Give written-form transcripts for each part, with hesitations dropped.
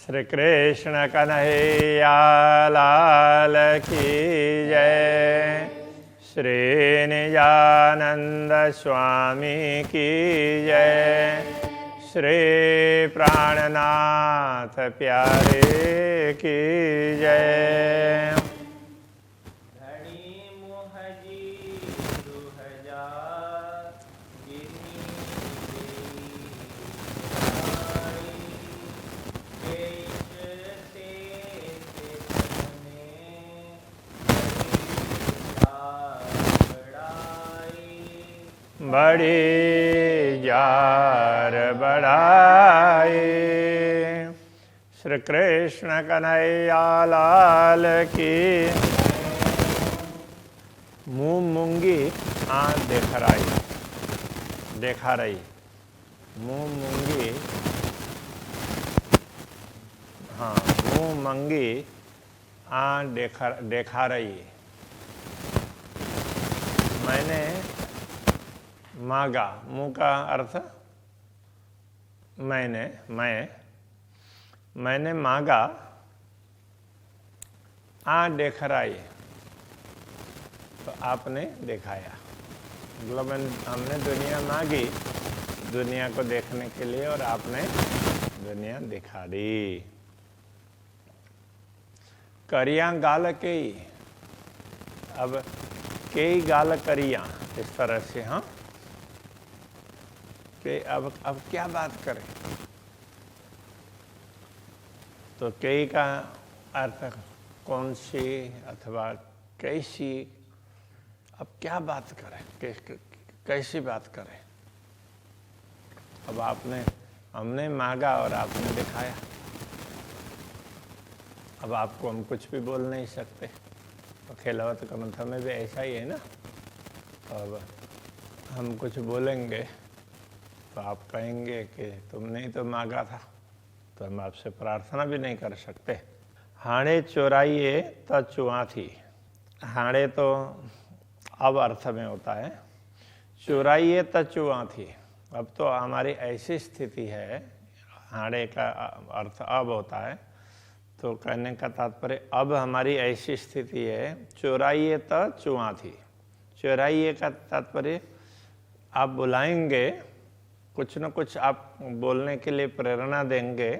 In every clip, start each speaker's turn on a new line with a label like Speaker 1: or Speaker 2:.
Speaker 1: श्री कृष्ण कन्हैया लाल की जय। श्री निजानंद स्वामी की जय। श्री प्राणनाथ प्यारे की जय। बड़ी जार बढ़ाई। श्री कृष्ण कन्हैया लाल की। मुंह मूंगी आँख देखा रही। मुंह मूंगी, हाँ, मुंह मंगी आँख देखा रही। मैंने मांगा, मुंह का अर्थ मैंने मांगा, आँख देख रही तो आपने दिखाया। मतलब हमने दुनिया मांगी दुनिया को देखने के लिए और आपने दुनिया दिखा दी। करिया गाल कई, अब कई गाल करिया, इस तरह से। हाँ, कि अब क्या बात करें। तो कई का अर्थ कौन सी अथवा कैसी। अब क्या बात करें, कैसी बात करें। अब हमने मांगा और आपने दिखाया। अब आपको हम कुछ भी बोल नहीं सकते। तो खिलावत का मतलब में भी ऐसा ही है ना। अब हम कुछ बोलेंगे तो आप कहेंगे कि तुमने ही तो मांगा था, तो हम आपसे प्रार्थना भी नहीं कर सकते। हाणे चोराइए त चुआ थी। हाणे तो अब अर्थ में होता है, चोराइए त चुआ थी। अब तो हमारी ऐसी स्थिति है, हाणे का अर्थ अब होता है, तो कहने का तात्पर्य अब हमारी ऐसी स्थिति है। चोराइए त चुआ थी। चोराइए का तात्पर्य आप बुलाएंगे, कुछ न कुछ आप बोलने के लिए प्रेरणा देंगे,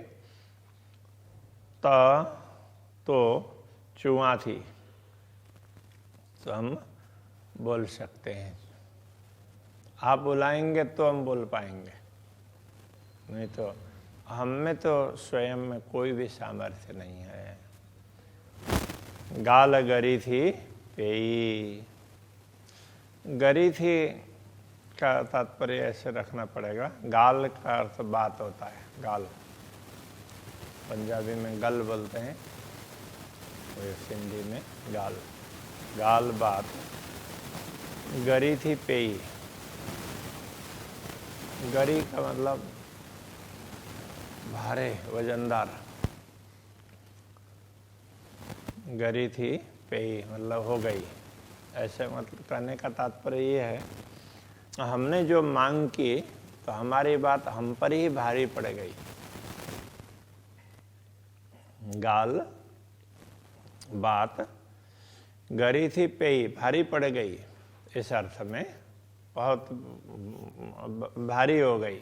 Speaker 1: तो चुआ थी, तो हम बोल सकते हैं। आप बुलाएंगे तो हम बोल पाएंगे, नहीं तो हम में तो स्वयं में कोई भी सामर्थ्य नहीं है। गाल गरी थी पेई। गरी थी का तात्पर्य ऐसे रखना पड़ेगा। गाल का अर्थ बात होता है। गाल पंजाबी में गल बोलते हैं, और सिंधी में गाल। गाल बात। गरी थी पेई। गरी का मतलब भारे, वजनदार। गरी थी पेई मतलब हो गई। ऐसे मतलब कहने का तात्पर्य ये है, हमने जो मांग की तो हमारी बात हम पर ही भारी पड़ गई। गाल बात, गरी थी पेई भारी पड़ गई, इस अर्थ में बहुत भारी हो गई।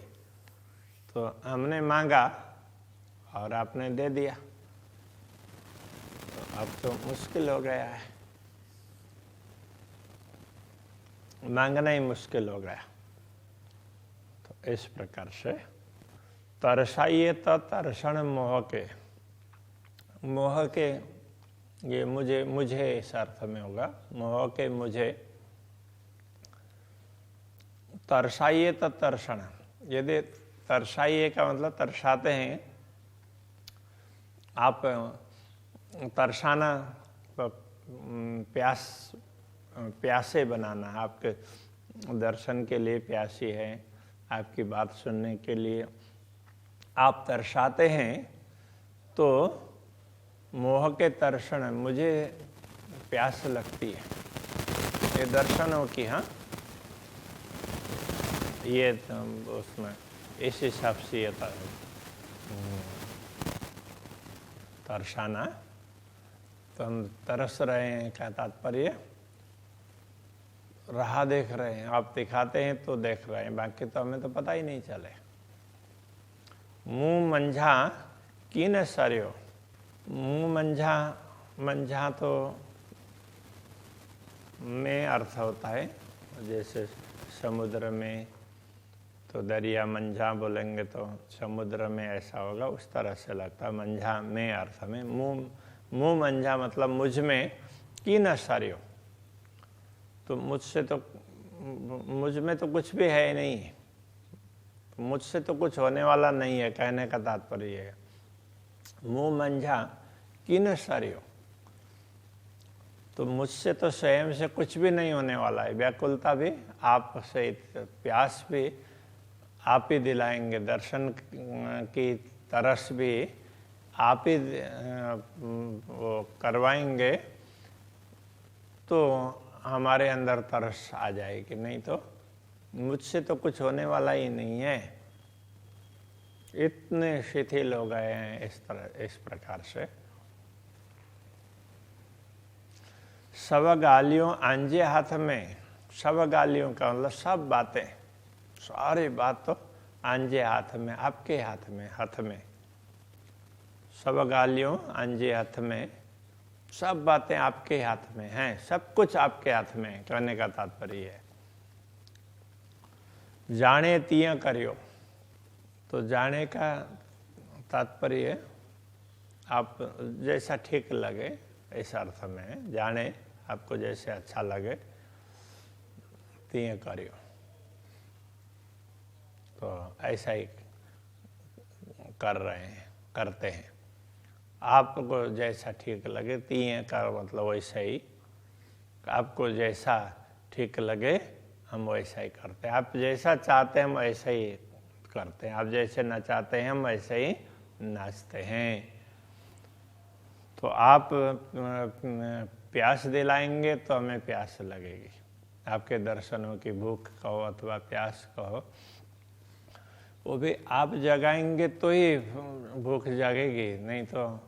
Speaker 1: तो हमने मांगा और आपने दे दिया, तो अब तो मुश्किल हो गया है। मांगना ही मुश्किल हो गया। तो इस प्रकार से तरसाइए तो तरसण मोह के। मोह के, ये मुझे इस अर्थ में होगा। मोह के मुझे। तरसाइए तो तरसण। यदि तरसाइए का मतलब तरसाते हैं आप, तरसाना प्यासे बनाना। आपके दर्शन के लिए प्यासी है, आपकी बात सुनने के लिए आप तरसाते हैं। तो मोह के तर्षण, मुझे प्यास लगती है। ये दर्शनों की, हाँ, ये उसमें इस हिसाब से ये था। तरसाना, तो हम तरस रहे हैं का तात्पर्य राह देख रहे हैं। आप दिखाते हैं तो देख रहे हैं, बाकी तो हमें तो पता ही नहीं चले। मुंह मंझा की न सर्यो, मुंह मंझा, मंझा तो में अर्थ होता है, जैसे समुद्र में, तो दरिया मंझा बोलेंगे तो समुद्र में ऐसा होगा, उस तरह से लगता है। मंझा में अर्थ में, मुंह मंझा मतलब मुझ में की न सर्यो, तो मुझसे तो, मुझ में तो कुछ भी है नहीं, मुझसे तो कुछ होने वाला नहीं है, कहने का तात्पर्य है। मुंह मंझा की न सर्यो, तो मुझसे तो स्वयं से कुछ भी नहीं होने वाला है। व्याकुलता भी आप से, प्यास भी आप ही दिलाएंगे, दर्शन की तरस भी आप ही वो करवाएंगे, तो हमारे अंदर तरस आ जाएगी। नहीं तो मुझसे तो कुछ होने वाला ही नहीं है। इतने शिथिल हो गए हैं इस तरह, इस प्रकार से। सब गालियों आंजे हाथ में, सब गालियों का मतलब सब बातें, सारी बात तो आंजे हाथ में, आपके हाथ में, हाथ में। सब गालियों आंजे हाथ में, सब बातें आपके हाथ में हैं, सब कुछ आपके हाथ में, कहने का तात्पर्य है। जाने तिया करियो, तो जाने का तात्पर्य आप जैसा ठीक लगे, इस अर्थ में जाने, आपको जैसे अच्छा लगे तिया करियो, तो ऐसा ही कर रहे हैं, करते हैं। आपको जैसा ठीक लगे, तिया का मतलब वैसा ही, आपको जैसा ठीक लगे हम वैसा ही करते हैं। आप जैसा चाहते हैं हम ऐसा ही करते हैं, आप जैसे नचाते हैं हम ऐसे ही नाचते हैं। तो आप प्यास दिलाएंगे तो हमें प्यास लगेगी, आपके दर्शनों की भूख कहो अथवा प्यास कहो, वो भी आप जगाएंगे तो ही भूख जगेगी, नहीं तो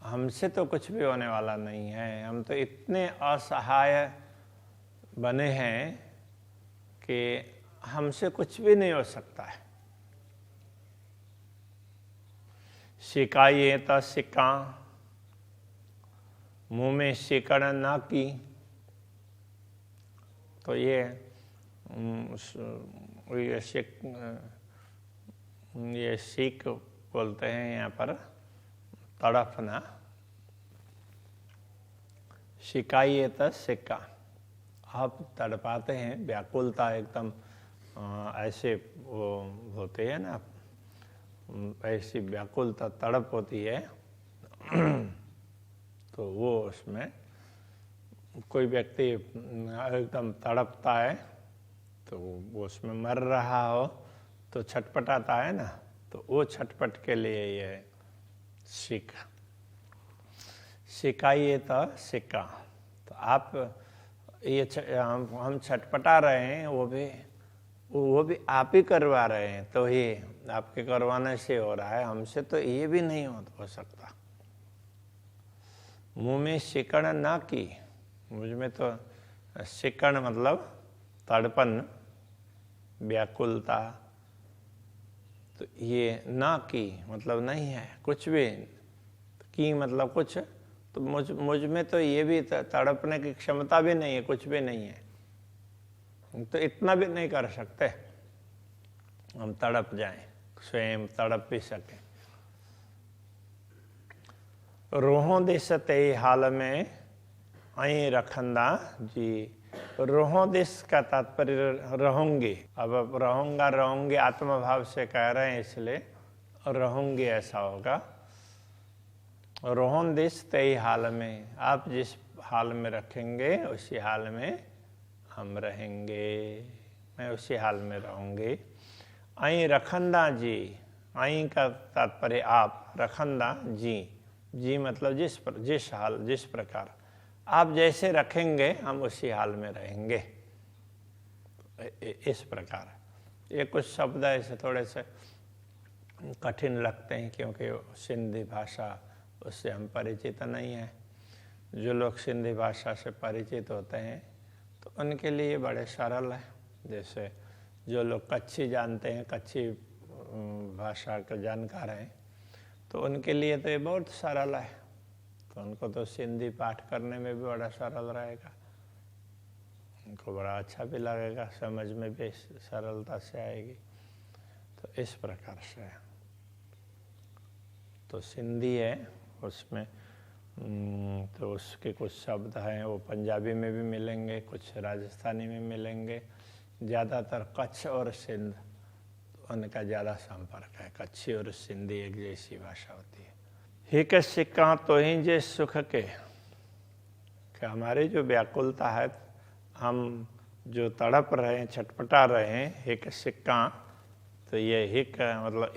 Speaker 1: हमसे तो कुछ भी होने वाला नहीं है। हम तो इतने असहाय बने हैं कि हमसे कुछ भी नहीं हो सकता है। सिकाइए तो सिक्का, मुंह में सिकड़ ना की, तो ये सीख बोलते हैं यहाँ पर, तड़पना। सिकाइए तो सिक्का, आप तड़पाते हैं, व्याकुलता एकदम ऐसे वो होते हैं ना, ऐसी व्याकुलता तड़प होती है, तो वो उसमें कोई व्यक्ति एकदम तड़पता है, तो वो उसमें मर रहा हो तो छटपटाता है ना, तो वो छटपट के लिए ये सीख। सिकाइए तो सिक्का, तो आप ये हम छटपटा रहे हैं, वो भी आप ही करवा रहे हैं, तो ये आपके करवाने से हो रहा है, हमसे तो ये भी नहीं हो सकता। मुंह में सिकड़ ना की, मुझ में तो सिकड़ मतलब तड़पन, व्याकुलता, तो ये ना की मतलब नहीं है कुछ भी, की मतलब कुछ, तो मुझ में तो ये भी तड़पने की क्षमता भी नहीं है, कुछ भी नहीं है, तो इतना भी नहीं कर सकते हम तड़प जाएं, स्वयं तड़प भी सके। रोहों दिस ते हाल में आई रखंदा जी, रोहों दिस का तात्पर्य रहूंगी। अब रहूंगा रहूंगी आत्मभाव से कह रहे हैं, इसलिए रहूंगी ऐसा होगा। रोहों दिस ते हाल में, आप जिस हाल में रखेंगे उसी हाल में हम रहेंगे, मैं उसी हाल में रहूंगी। आई रखंदा जी, आई का तात्पर्य आप, रखंदा जी, जी मतलब जिस हाल, जिस प्रकार आप जैसे रखेंगे हम उसी हाल में रहेंगे, इस प्रकार। ये कुछ शब्द ऐसे थोड़े से कठिन लगते हैं, क्योंकि सिंधी भाषा उससे हम परिचित नहीं हैं। जो लोग सिंधी भाषा से परिचित होते हैं तो उनके लिए बड़े सरल है। जैसे जो लोग कच्छी जानते हैं, कच्छी भाषा के जानकार हैं, तो उनके लिए तो ये बहुत सरल है, तो उनको तो सिंधी पाठ करने में भी बड़ा सरल रहेगा, उनको बड़ा अच्छा भी लगेगा, समझ में भी सरलता से आएगी। तो इस प्रकार से तो सिंधी है, उसमें तो उसके कुछ शब्द हैं वो पंजाबी में भी मिलेंगे, कुछ राजस्थानी में मिलेंगे। ज़्यादातर कच्छ और सिंध तो उनका ज़्यादा संपर्क है। कच्छी और सिंधी एक जैसी भाषा होती है। हिक सिक्का तो ही जे सुख के, कि हमारी जो व्याकुलता है, हम जो तड़प रहे हैं, छटपटा रहे हैं, हिक सिक्का, तो ये हिक मतलब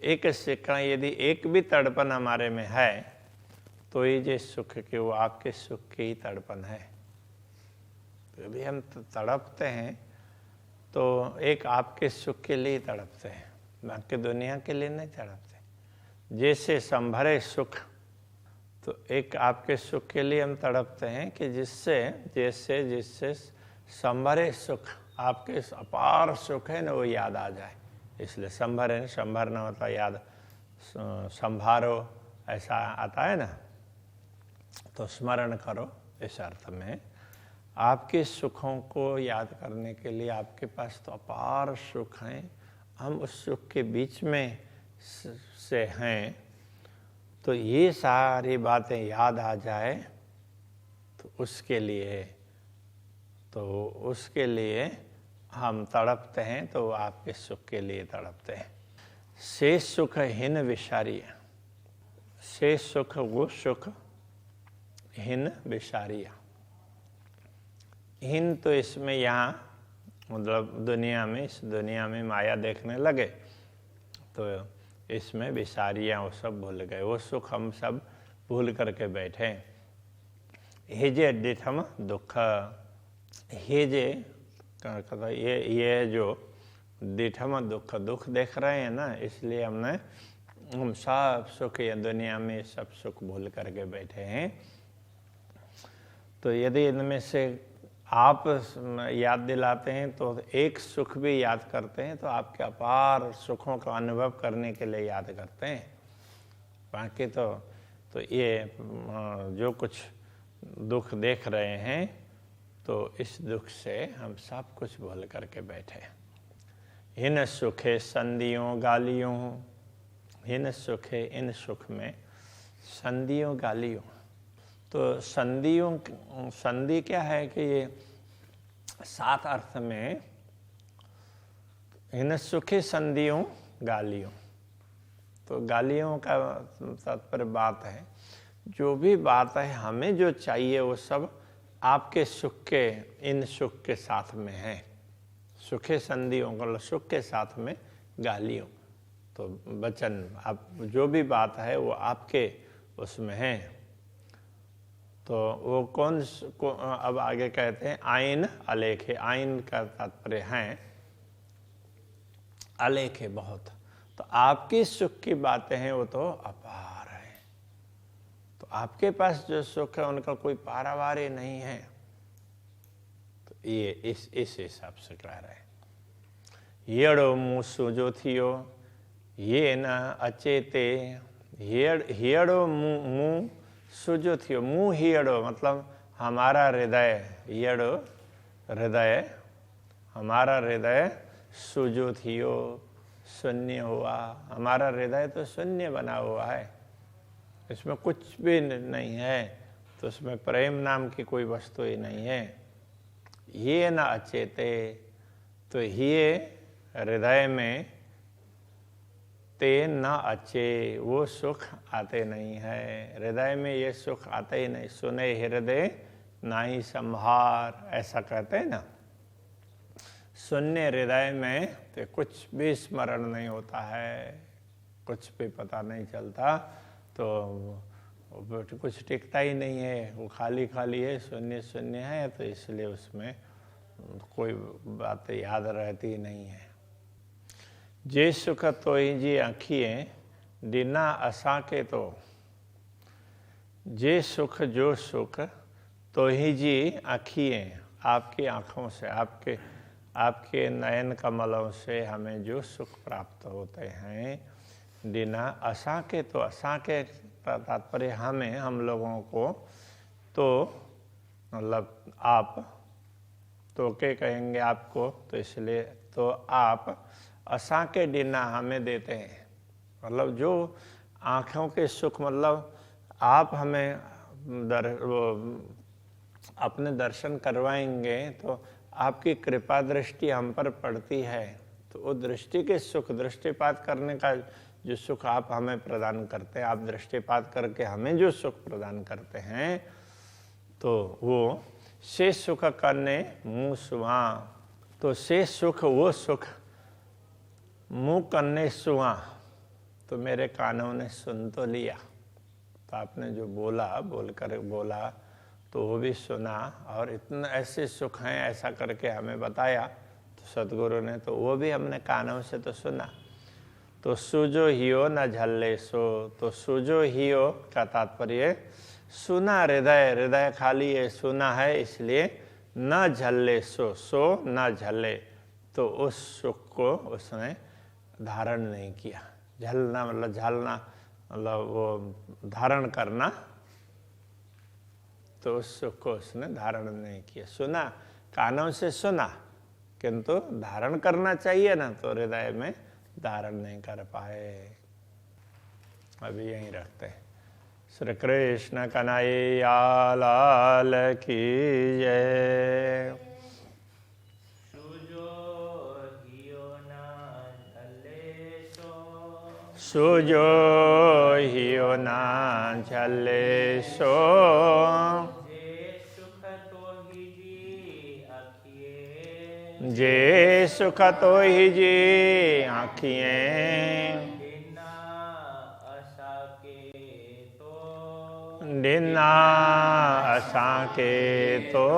Speaker 1: एक सिक्का, यदि एक भी तड़पन हमारे में है तो ये जो सुख के, वो आपके सुख की ही तड़पन है। तो अभी हम तड़पते हैं तो एक आपके सुख के लिए तड़पते हैं, बाकी दुनिया के लिए नहीं तड़पते। जैसे संभरे सुख, तो एक आपके सुख के लिए हम तड़पते हैं कि जिससे संभरे सुख, आपके अपार सुख है ना, वो याद आ जाए। इसलिए संभरे, संभरना मतलब याद, संभारो ऐसा आता है ना, तो स्मरण करो। इस अर्थ में आपके सुखों को याद करने के लिए आपके पास तो अपार सुख हैं, हम उस सुख के बीच में से हैं, तो ये सारी बातें याद आ जाए तो उसके लिए हम तड़पते हैं, तो आपके सुख के लिए तड़पते हैं। शेष सुख हिन विसारिय, शेष सुख वो सुख हिन विसारिय। हिन तो इसमें यहाँ मतलब दुनिया में, इस दुनिया में माया देखने लगे तो इसमें विसारियाँ वो सब भूल गए, वो सुख हम सब भूल करके बैठे। हेजे डिठम दुख, हेजे ये जो डिठम दुख देख रहे हैं ना, इसलिए हम सब सुख या दुनिया में सब सुख भूल करके बैठे हैं। तो यदि इनमें से आप याद दिलाते हैं तो एक सुख भी याद करते हैं, तो आपके अपार सुखों का अनुभव करने के लिए याद करते हैं। बाकी तो ये जो कुछ दुख देख रहे हैं, तो इस दुख से हम सब कुछ भूल करके बैठे। हिन सुखे संधियों गालियों, हिन सुखे, इन सुख में संधियों गालियों। तो संधि क्या है कि ये 7 अर्थ में, हिन सुखे संधियों गालियों, तो गालियों का तात्पर्य बात है, जो भी बात है हमें जो चाहिए वो सब आपके सुख के, इन सुख के साथ में है। सुखे संधियों को सुख के साथ में गालियों, तो वचन, आप जो भी बात है वो आपके उसमें है। तो वो अब आगे कहते हैं आइन अलेखे। आइन का तात्पर्य है अलेखे, बहुत। तो आपकी सुख की बातें हैं वो तो अपार है, तो आपके पास जो सुख है उनका कोई पारावार ही नहीं है। तो ये इस हिसाब से कह रहे हैं। येड़ो मुँह सूजो थियो, ये न अचेते, हियड़ो मुँह सूजो थियो, मुँह हियड़ो मतलब हमारा हृदय, हियड़ो हृदय, हमारा हृदय सूजो थियो, शून्य हुआ। हमारा हृदय तो शून्य बना हुआ है, इसमें कुछ भी नहीं है, तो उसमें प्रेम नाम की कोई वस्तु ही नहीं है। ये न अचेते, तो ये हृदय में, ते न अचे, वो सुख आते नहीं है। हृदय में ये सुख आते ही नहीं। सुने हृदय नाई संभार, ऐसा कहते हैं ना। शून्य हृदय में तो कुछ भी स्मरण नहीं होता है, कुछ भी पता नहीं चलता, तो कुछ टिकता ही नहीं है, वो खाली खाली है, शून्य शून्य है, तो इसलिए उसमें कोई बात याद रहती नहीं है। जे सुख तो ही जी आँखिए दिना असा के तो जे सुख जो सुख तो ही जी आँखिए, आपकी आँखों से, आपके नयन कमलों से हमें जो सुख प्राप्त होते हैं। दिना असा के तो, असा के तात्पर्य हमें, हम लोगों को, तो मतलब आप, तो के कहेंगे आपको, तो इसलिए तो आप असा के दिना हमें देते हैं, मतलब जो आँखों के सुख, मतलब आप हमें अपने दर्शन करवाएंगे तो आपकी कृपा दृष्टि हम पर पड़ती है, तो वो दृष्टि के सुख, दृष्टिपात करने का जो सुख आप हमें प्रदान करते हैं, आप दृष्टिपात करके हमें जो सुख प्रदान करते हैं, तो वो से सुख करने मुँह सुहा, तो से सुख, वो सुख मुँह करने सुहा, तो मेरे कानों ने सुन तो लिया, तो आपने जो बोला, बोला तो वो भी सुना, और इतना ऐसे सुख हैं ऐसा करके हमें बताया, तो सतगुरु ने, तो वो भी हमने कानों से तो सुना। तो सुजो हियो न झल्ले सो, तो सुजो हियो का तात्पर्य सुना हृदय, हृदय खाली है, सुना है, इसलिए न झल्ले सो, सो न झल्ले, तो उस सुख को उसने धारण नहीं किया। झलना मतलब झलना, मतलब वो धारण करना, तो उस सुख को उसने धारण नहीं किया। सुना, कानों से सुना, किंतु धारण करना चाहिए ना, तो हृदय में धारण नहीं कर पाए। अभी यहीं रखते हैं। श्री कृष्ण कन्हैया लाल की जय। सुजो हियो ना झले सो, जे सुख तो ही जी आँखिएं, दिना असा के तो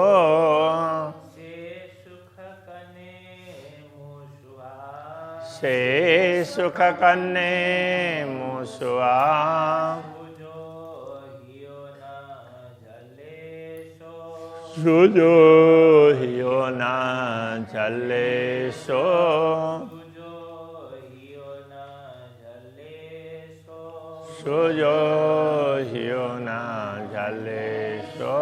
Speaker 1: से सुख कन्ने मुसुआ, सुजो हियो ना झले सो, सुजो हियो ना झले सो।